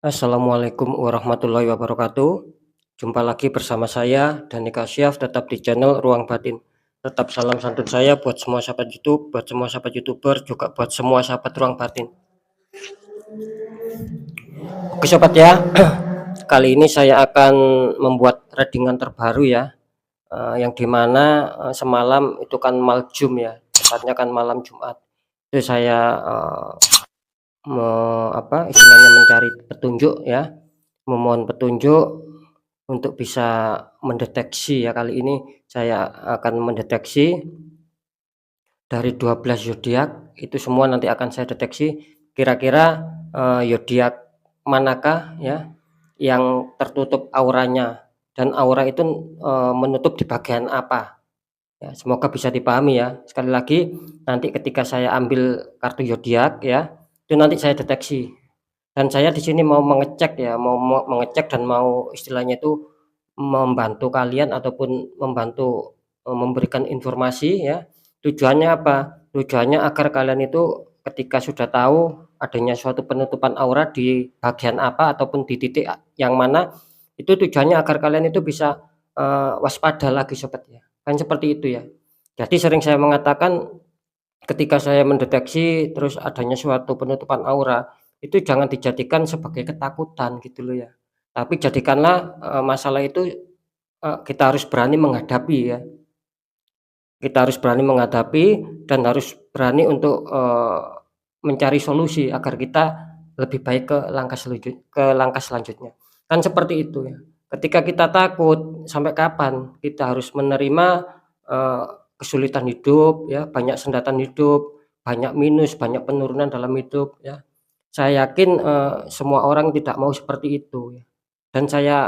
Assalamualaikum warahmatullahi wabarakatuh. Jumpa lagi bersama saya Dani Kasyaf, tetap di channel Ruang Batin. Tetap salam santun saya buat semua sahabat YouTube, buat semua sahabat YouTuber, juga buat semua sahabat Ruang Batin. Oke sobat ya, kali ini saya akan membuat readingan terbaru ya, yang dimana semalam itu kan maljum ya, tepatnya kan malam Jumat. Itu saya istilahnya mencari petunjuk ya, memohon petunjuk untuk bisa mendeteksi ya. Kali ini saya akan mendeteksi dari 12 zodiak, itu semua nanti akan saya deteksi kira-kira zodiak manakah ya yang tertutup auranya, dan aura itu menutup di bagian apa ya. Semoga bisa dipahami ya. Sekali lagi, nanti ketika saya ambil kartu zodiak ya, itu nanti saya deteksi, dan saya di sini mau mengecek ya, mau mengecek dan mau istilahnya itu membantu kalian ataupun membantu memberikan informasi ya. Tujuannya apa? Tujuannya agar kalian itu ketika sudah tahu adanya suatu penutupan aura di bagian apa ataupun di titik yang mana, itu tujuannya agar kalian itu bisa waspada lagi sobat ya. Kan seperti itu ya. Jadi sering saya mengatakan ketika saya mendeteksi terus adanya suatu penutupan aura, itu jangan dijadikan sebagai ketakutan gitu loh ya. Tapi jadikanlah masalah itu kita harus berani menghadapi ya. Kita harus berani menghadapi dan harus berani untuk mencari solusi agar kita lebih baik ke langkah selanjutnya. Kan seperti itu ya. Ketika kita takut, sampai kapan kita harus menerima eee, kesulitan hidup ya, banyak sendatan hidup, banyak minus, banyak penurunan dalam hidup ya. Saya yakin semua orang tidak mau seperti itu ya. Dan saya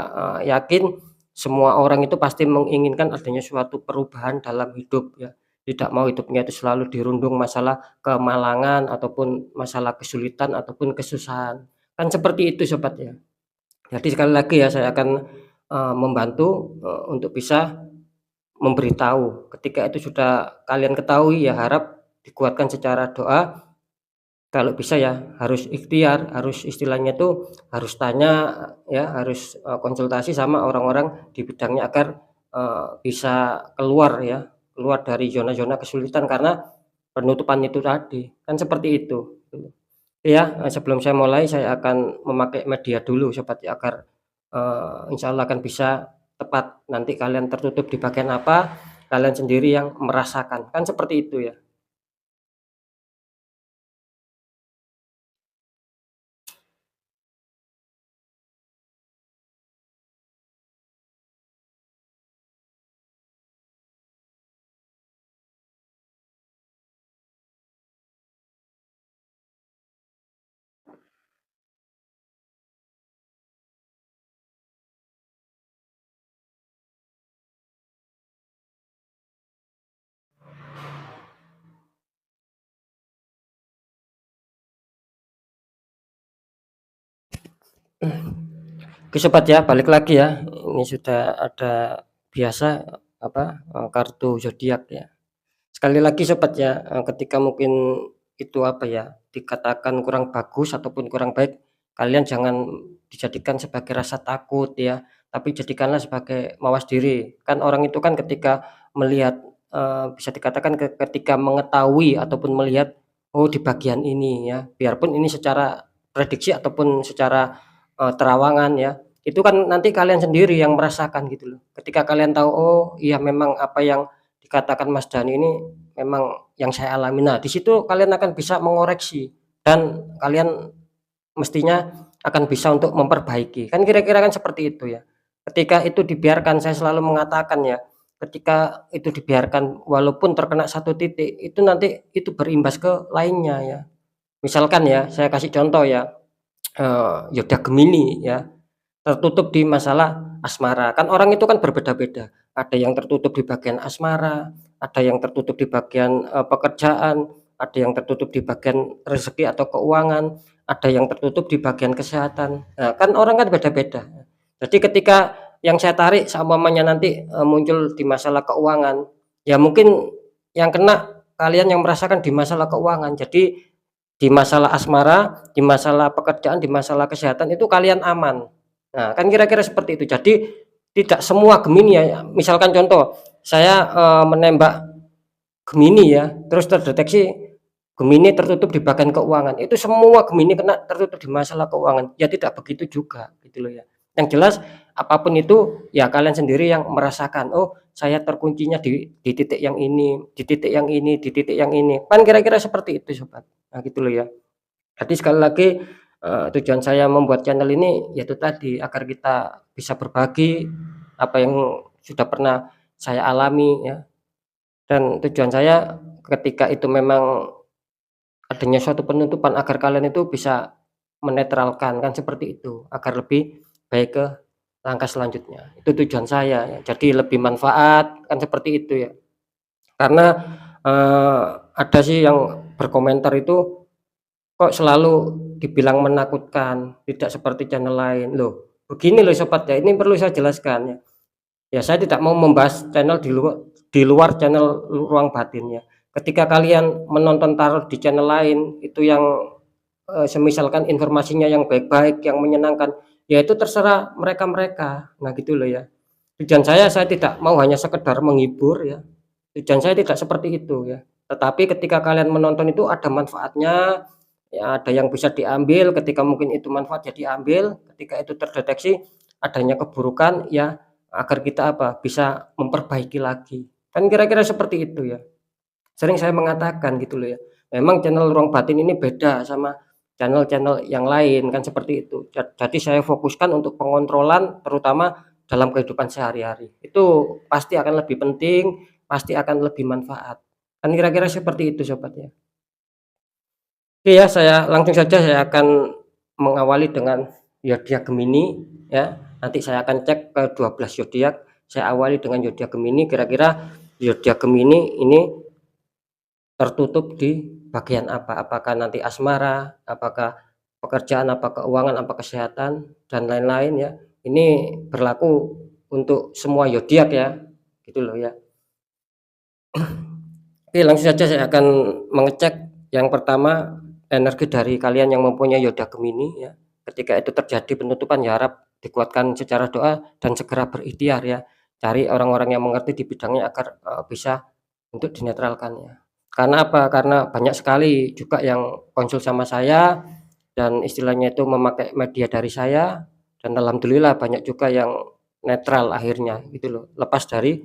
yakin semua orang itu pasti menginginkan adanya suatu perubahan dalam hidup ya. Tidak mau hidupnya itu selalu dirundung masalah kemalangan ataupun masalah kesulitan ataupun kesusahan. Kan seperti itu sobat ya. Jadi sekali lagi ya, saya akan membantu untuk bisa memberitahu. Ketika itu sudah kalian ketahui ya, harap dikuatkan secara doa. Kalau bisa ya harus ikhtiar, harus istilahnya tuh harus tanya ya, harus konsultasi sama orang-orang di bidangnya agar bisa keluar ya, keluar dari zona-zona kesulitan karena penutupan itu tadi, kan seperti itu, gitu. Ya, sebelum saya mulai saya akan memakai media dulu sobat ya, agar insyaallah akan bisa tepat. Nanti kalian tertutup di bagian apa, kalian sendiri yang merasakan, kan seperti itu ya. Oke sobat ya, balik lagi ya. Ini sudah ada biasa kartu zodiak ya. Sekali lagi sobat ya, ketika mungkin itu dikatakan kurang bagus ataupun kurang baik, kalian jangan dijadikan sebagai rasa takut ya, tapi jadikanlah sebagai mawas diri. Kan orang itu kan ketika melihat, bisa dikatakan ketika mengetahui ataupun melihat, oh di bagian ini ya, biarpun ini secara prediksi ataupun secara terawangan ya, itu kan nanti kalian sendiri yang merasakan gitu loh. Ketika kalian tahu, oh iya memang apa yang dikatakan Mas Dani ini memang yang saya alami. Nah, di situ kalian akan bisa mengoreksi dan kalian mestinya akan bisa untuk memperbaiki. Kan kira-kira kan seperti itu ya. Ketika itu dibiarkan, saya selalu mengatakan ya, ketika itu dibiarkan walaupun terkena satu titik, itu nanti itu berimbas ke lainnya ya. Misalkan ya, saya kasih contoh ya, zodiak Gemini ya, tertutup di masalah asmara. Kan orang itu kan berbeda-beda. Ada yang tertutup di bagian asmara, ada yang tertutup di bagian pekerjaan, ada yang tertutup di bagian rezeki atau keuangan, ada yang tertutup di bagian kesehatan. Nah, kan orang kan beda-beda. Jadi ketika yang saya tarik seumpamanya nanti muncul di masalah keuangan, ya mungkin yang kena kalian yang merasakan di masalah keuangan. Jadi di masalah asmara, di masalah pekerjaan, di masalah kesehatan itu kalian aman. Nah, kan kira-kira seperti itu. Jadi tidak semua Gemini ya, misalkan contoh, saya, menembak Gemini ya, terus terdeteksi Gemini tertutup di bagian keuangan, itu semua Gemini kena tertutup di masalah keuangan, ya tidak begitu juga gitu loh ya. Yang jelas apapun itu ya kalian sendiri yang merasakan, "Oh saya terkuncinya di titik yang ini, di titik yang ini, di titik yang ini." Kan kira-kira seperti itu sobat. Nah gitu loh ya. Jadi sekali lagi, tujuan saya membuat channel ini yaitu tadi agar kita bisa berbagi apa yang sudah pernah saya alami ya, dan tujuan saya ketika itu memang adanya suatu penutupan agar kalian itu bisa menetralkan, kan seperti itu, agar lebih baik ke langkah selanjutnya. Itu tujuan saya ya, jadi lebih manfaat, kan seperti itu ya. Karena, ada sih yang berkomentar itu, "Kok selalu dibilang menakutkan, tidak seperti channel lain." Loh, begini loh sobat ya, ini perlu saya jelaskan ya. Ya saya tidak mau membahas channel di luar channel Ruang Batin ya. Ketika kalian menonton taruh di channel lain, itu yang, semisalkan informasinya yang baik-baik, yang menyenangkan, ya itu terserah mereka-mereka. Nah gitu loh ya. Tujuan saya tidak mau hanya sekedar menghibur ya, tujuan saya tidak seperti itu ya. Tetapi ketika kalian menonton itu ada manfaatnya, ya ada yang bisa diambil, ketika mungkin itu manfaat ya diambil, ketika itu terdeteksi adanya keburukan ya agar kita apa, bisa memperbaiki lagi. Kan kira-kira seperti itu ya. Sering saya mengatakan gitu loh ya, memang channel Ruang Batin ini beda sama channel-channel yang lain kan seperti itu. Jadi saya fokuskan untuk pengontrolan terutama dalam kehidupan sehari-hari. Itu pasti akan lebih penting, pasti akan lebih manfaat. Kan kira-kira seperti itu sobat ya. Oke ya, saya langsung saja saya akan mengawali dengan zodiak Gemini ya. Nanti saya akan cek ke 12 zodiak. Saya awali dengan zodiak Gemini, kira-kira zodiak Gemini ini tertutup di bagian apa? Apakah nanti asmara, apakah pekerjaan, apa keuangan, apa kesehatan, dan lain-lain ya. Ini berlaku untuk semua zodiak ya, gitu loh ya. Oke, langsung saja saya akan mengecek yang pertama energi dari kalian yang mempunyai zodiak Gemini ya. Ketika itu terjadi penutupan ya harap dikuatkan secara doa dan segera berikhtiar ya. Cari orang-orang yang mengerti di bidangnya agar bisa untuk dinetralkan ya. Karena apa? Karena banyak sekali juga yang konsul sama saya dan istilahnya itu memakai media dari saya dan alhamdulillah banyak juga yang netral akhirnya gitu loh. Lepas dari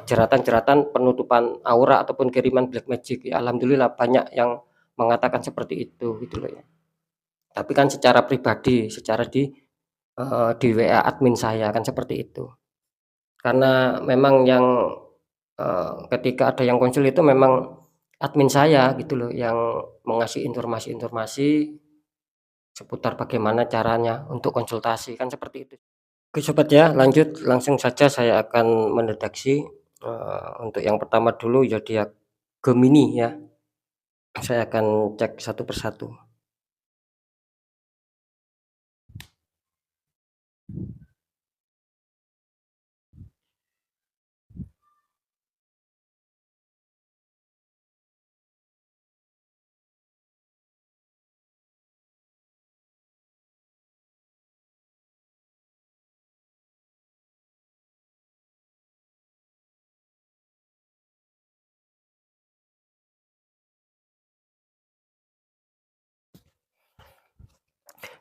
jeratan-jeratan penutupan aura ataupun kiriman black magic ya, alhamdulillah banyak yang mengatakan seperti itu gitu loh ya. Tapi kan secara pribadi, secara di WA admin saya kan seperti itu. Karena memang yang, ketika ada yang konsul itu memang admin saya gitu loh yang mengasih informasi-informasi seputar bagaimana caranya untuk konsultasi, kan seperti itu. Oke sobat ya, lanjut langsung saja saya akan mendeteksi, untuk yang pertama dulu zodiak Gemini ya. Saya akan cek satu persatu.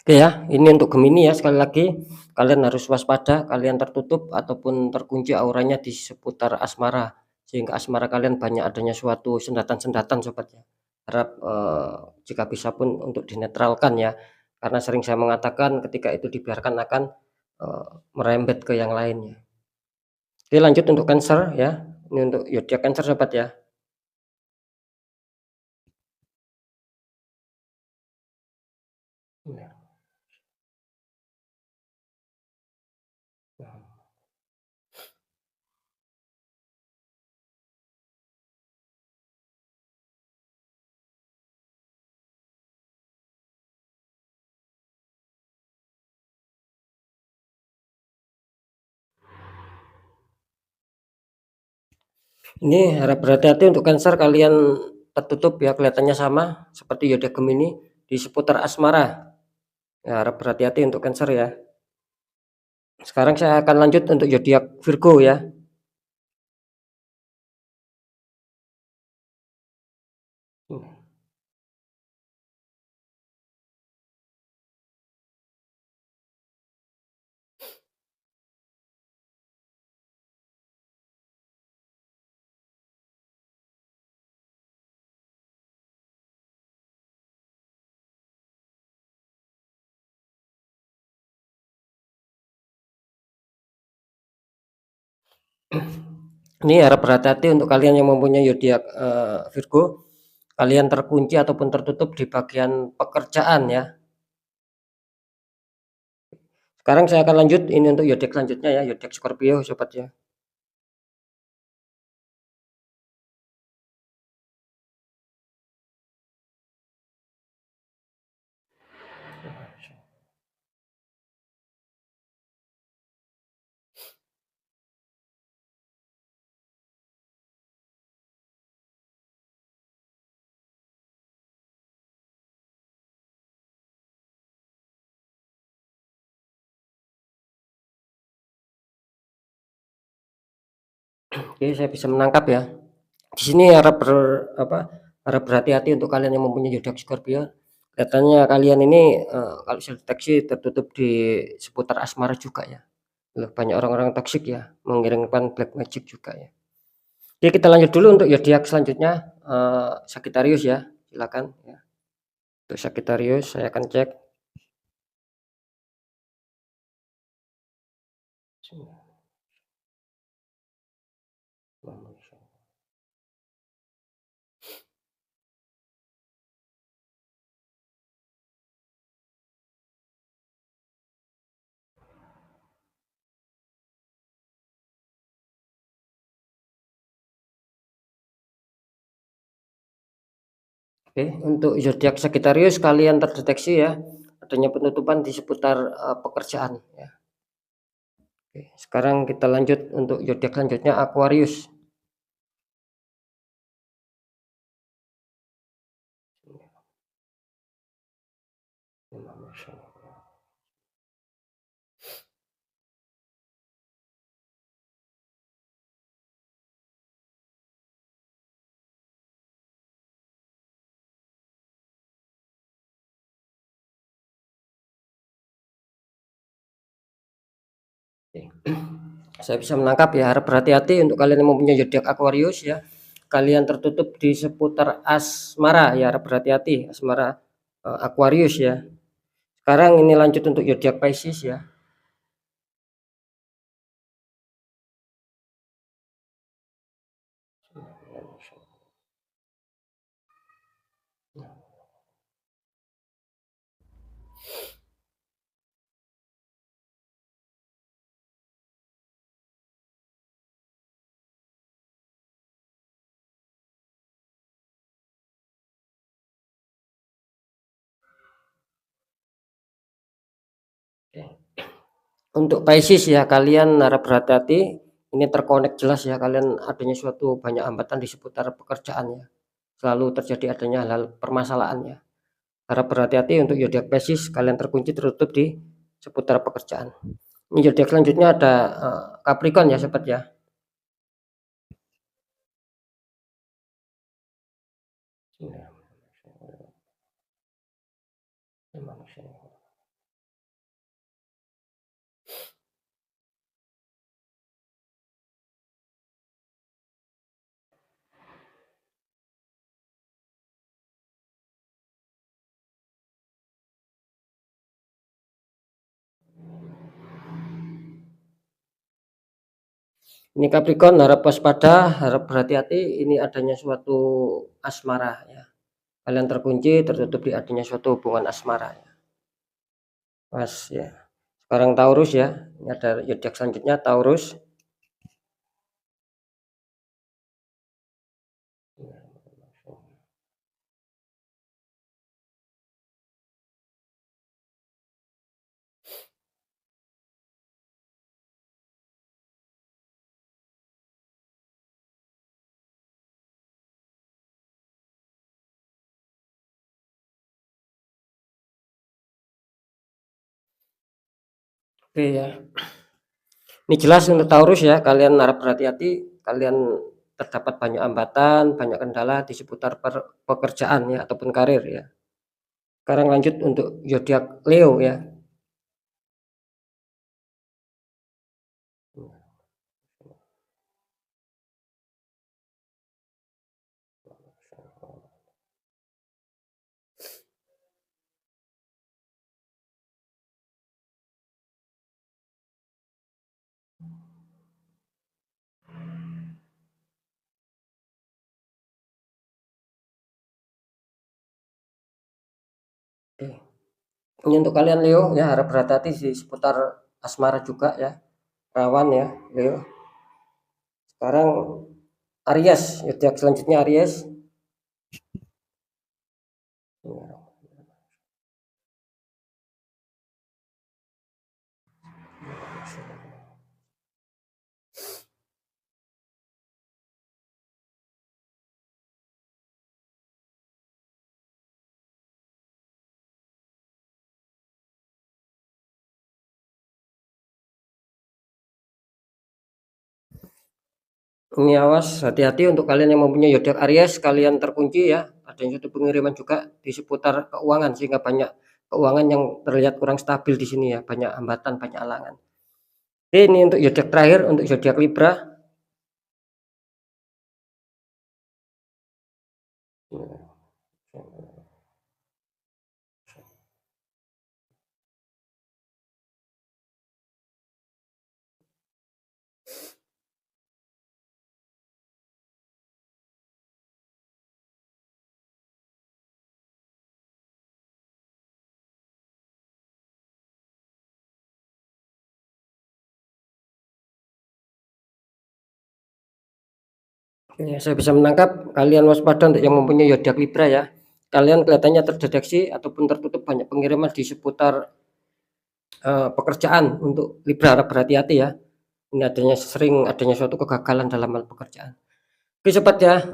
Oke ya, ini untuk Gemini ya, sekali lagi kalian harus waspada, kalian tertutup ataupun terkunci auranya di seputar asmara, sehingga asmara kalian banyak adanya suatu sendatan-sendatan sobat ya. Harap, jika bisa pun untuk dinetralkan ya, karena sering saya mengatakan ketika itu dibiarkan akan, merembet ke yang lainnya. Oke lanjut untuk Cancer ya, ini untuk zodiak Cancer sobat ya. Iya. Ini harap berhati-hati untuk Cancer, kalian tertutup ya, kelihatannya sama seperti zodiak Gemini di seputar asmara. Ya, harap berhati-hati untuk Cancer ya. Sekarang saya akan lanjut untuk zodiak Virgo ya. Ini harap berhati-hati untuk kalian yang mempunyai zodiak Virgo, kalian terkunci ataupun tertutup di bagian pekerjaan ya. Sekarang saya akan lanjut ini untuk zodiak selanjutnya ya, zodiak Scorpio sobat ya. Oke, saya bisa menangkap ya. Di sini harap berhati-hati untuk kalian yang mempunyai zodiak Scorpio. Kelihatannya kalian ini kalau saya deteksi tertutup di seputar asmara juga ya. Loh, banyak orang-orang toksik ya, mengirimkan black magic juga ya. Oke, kita lanjut dulu untuk zodiak selanjutnya, Sagittarius ya. Silakan ya. Untuk Sagittarius saya akan cek. Oke, untuk zodiak Sagittarius kalian terdeteksi ya adanya penutupan di seputar pekerjaan ya. Oke, sekarang kita lanjut untuk zodiak selanjutnya Aquarius. Oke. Saya bisa menangkap ya, harap berhati-hati untuk kalian yang mempunyai zodiak Aquarius ya. Kalian tertutup di seputar asmara ya, harap berhati-hati asmara Aquarius ya. Sekarang ini lanjut untuk zodiak Pisces ya. Oke. Untuk Pisces ya, kalian harap berhati-hati. Ini terkonek jelas ya, kalian adanya suatu banyak hambatan di seputar pekerjaan ya. Selalu terjadi adanya hal-hal permasalahan ya. Harap berhati-hati untuk zodiak Pisces, kalian terkunci tertutup di seputar pekerjaan. Ini zodiak selanjutnya ada Capricorn ya sobat ya. Ini Capricorn harap waspada, harap berhati-hati. Ini adanya suatu asmara ya. Kalian terkunci tertutup di adanya suatu hubungan asmara ya. Pas ya. Sekarang Taurus ya. Ini ada zodiak selanjutnya Taurus. Oke ya. Ini jelas untuk Taurus ya, kalian harap berhati-hati, kalian terdapat banyak hambatan, banyak kendala di seputar pekerjaan ya ataupun karir ya. Sekarang lanjut untuk zodiak Leo ya. Oke. Ini untuk kalian Leo ya, harap berhati-hati di seputar asmara juga ya. Rawan ya Leo. Sekarang Aries, zodiak selanjutnya Aries. Ini awas, hati-hati untuk kalian yang mempunyai zodiak Aries, kalian terkunci ya. Ada yang suatu pengiriman juga di seputar keuangan sehingga banyak keuangan yang terlihat kurang stabil di sini ya, banyak hambatan, banyak halangan. Oke, ini untuk zodiak terakhir, untuk zodiak Libra. Oke, saya bisa menangkap kalian waspada untuk yang mempunyai zodiak Libra ya. Kalian kelihatannya terdeteksi ataupun tertutup banyak pengiriman di seputar pekerjaan. Untuk Libra harap berhati-hati ya. Ini adanya suatu kegagalan dalam hal pekerjaan. Oke sobat ya,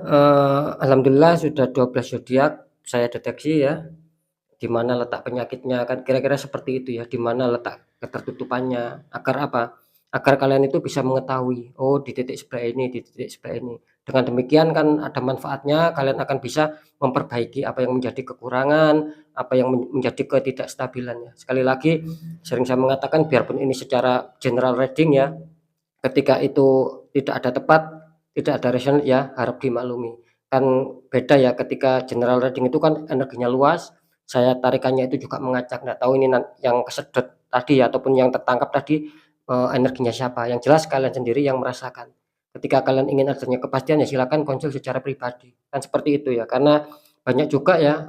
alhamdulillah sudah 12 zodiak saya deteksi ya, di mana letak penyakitnya, kan kira-kira seperti itu ya, di mana letak ketertutupannya, agar apa? Agar kalian itu bisa mengetahui, oh di titik sebelah ini, di titik sebelah ini. Dengan demikian kan ada manfaatnya, kalian akan bisa memperbaiki apa yang menjadi kekurangan, apa yang menjadi ketidakstabilannya. Sekali lagi, sering saya mengatakan biarpun ini secara general reading ya, ketika itu tidak ada tepat, tidak ada resonate ya harap dimaklumi. Kan beda ya ketika general reading itu kan energinya luas, saya tarikannya itu juga mengacak, nggak tahu ini yang kesedot tadi ya, ataupun yang tertangkap tadi energinya siapa. Yang jelas kalian sendiri yang merasakan. Ketika kalian ingin adanya kepastian ya silakan konsul secara pribadi. Kan seperti itu ya. Karena banyak juga ya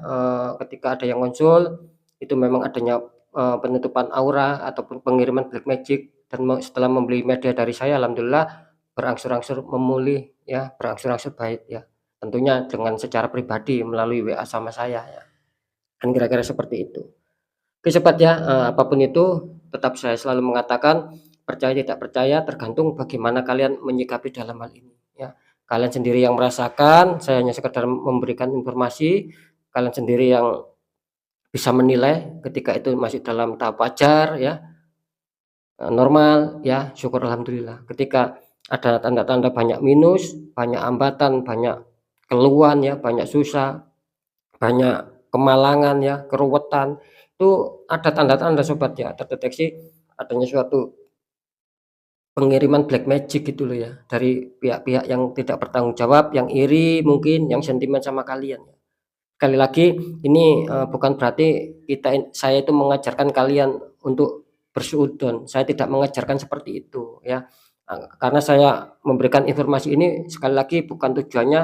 ketika ada yang konsul itu memang adanya penutupan aura ataupun pengiriman black magic, dan setelah membeli media dari saya alhamdulillah berangsur-angsur memulih ya, berangsur-angsur baik ya. Tentunya dengan secara pribadi melalui WA sama saya ya. Kan kira-kira seperti itu. Oke sobat ya, apapun itu tetap saya selalu mengatakan percaya tidak percaya tergantung bagaimana kalian menyikapi dalam hal ini ya. Kalian sendiri yang merasakan, saya hanya sekedar memberikan informasi, kalian sendiri yang bisa menilai ketika itu masih dalam tahap wajar ya, normal ya, syukur alhamdulillah. Ketika ada tanda-tanda banyak minus, banyak hambatan, banyak keluhan ya, banyak susah, banyak kemalangan ya, keruwetan, itu ada tanda-tanda sobat ya, terdeteksi adanya suatu pengiriman black magic gitu loh ya, dari pihak-pihak yang tidak bertanggung jawab, yang iri mungkin, yang sentimen sama kalian. Sekali lagi ini bukan berarti saya itu mengajarkan kalian untuk bersuudzon, saya tidak mengajarkan seperti itu ya. Karena saya memberikan informasi ini sekali lagi bukan tujuannya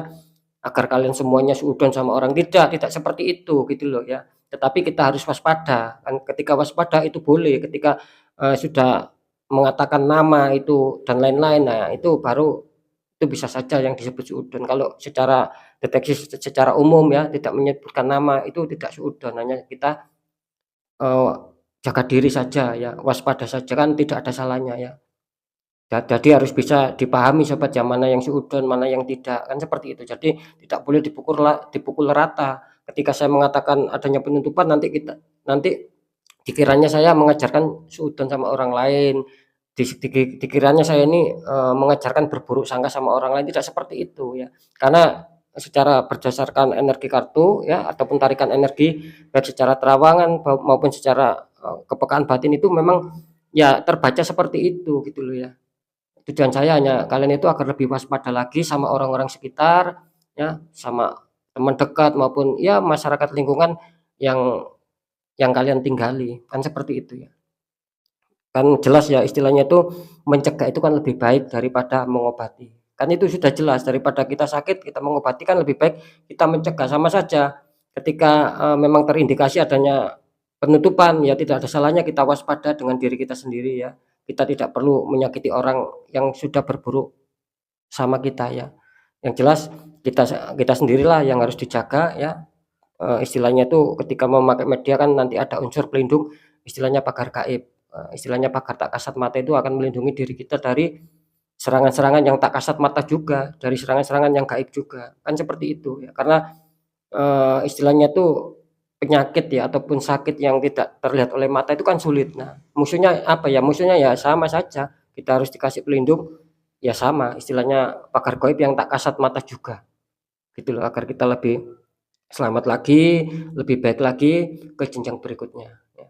agar kalian semuanya suudzon sama orang, tidak seperti itu gitu loh ya. Tetapi kita harus waspada, kan ketika waspada itu boleh, ketika sudah mengatakan nama itu dan lain-lain, nah itu baru itu bisa saja yang disebut suudzon. Kalau secara deteksi secara umum ya, tidak menyebutkan nama itu tidak suudzon, hanya kita jaga diri saja ya, waspada saja, kan tidak ada salahnya ya. Jadi harus bisa dipahami sobat ya, mana yang suudzon, mana yang tidak, kan seperti itu. Jadi tidak boleh dipukul rata. Ketika saya mengatakan adanya penutupan nanti Dikiranya saya mengajarkan suudzon sama orang lain, dikiranya saya ini, mengajarkan berburuk sangka sama orang lain, tidak seperti itu ya. Karena secara berdasarkan energi kartu ya, ataupun tarikan energi, baik secara terawangan maupun secara, kepekaan batin itu memang ya terbaca seperti itu gitu loh ya. Tujuan saya hanya kalian itu agar lebih waspada lagi sama orang-orang sekitar, ya, sama teman dekat maupun ya masyarakat lingkungan yang kalian tinggali, kan seperti itu ya. Kan jelas ya istilahnya itu mencegah itu kan lebih baik daripada mengobati. Kan itu sudah jelas daripada kita sakit kita mengobati kan lebih baik kita mencegah, sama saja ketika, memang terindikasi adanya penutupan ya tidak ada salahnya kita waspada dengan diri kita sendiri ya. Kita tidak perlu menyakiti orang yang sudah berburuk sama kita ya. Yang jelas kita sendirilah yang harus dijaga ya, istilahnya itu ketika memakai media kan nanti ada unsur pelindung istilahnya pagar gaib, istilahnya pagar tak kasat mata itu akan melindungi diri kita dari serangan-serangan yang tak kasat mata juga, dari serangan-serangan yang gaib juga, kan seperti itu ya. Karena, istilahnya tuh penyakit ya ataupun sakit yang tidak terlihat oleh mata itu kan sulit. Nah, musuhnya apa ya, musuhnya ya sama saja, kita harus dikasih pelindung, ya sama istilahnya pagar gaib yang tak kasat mata juga, gitu loh, agar kita lebih selamat lagi, lebih baik lagi ke jenjang berikutnya, ya.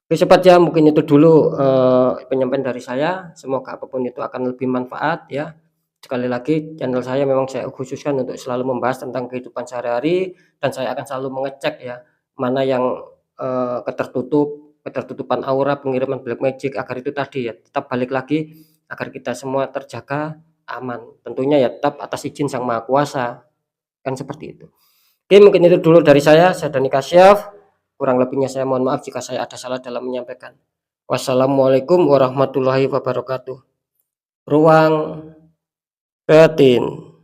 Oke sobat ya, mungkin itu dulu, penyampaian dari saya, semoga apapun itu akan lebih manfaat ya. Sekali lagi channel saya memang saya khususkan untuk selalu membahas tentang kehidupan sehari-hari dan saya akan selalu mengecek ya, mana yang, ketertutupan aura, pengiriman black magic agar itu tadi ya, tetap balik lagi agar kita semua terjaga aman. Tentunya ya tetap atas izin Sang Maha Kuasa, kan seperti itu. Oke, mungkin itu dulu dari saya Dani Kasyaf. Kurang lebihnya saya mohon maaf jika saya ada salah dalam menyampaikan. Wassalamualaikum warahmatullahi wabarakatuh. Ruang batin.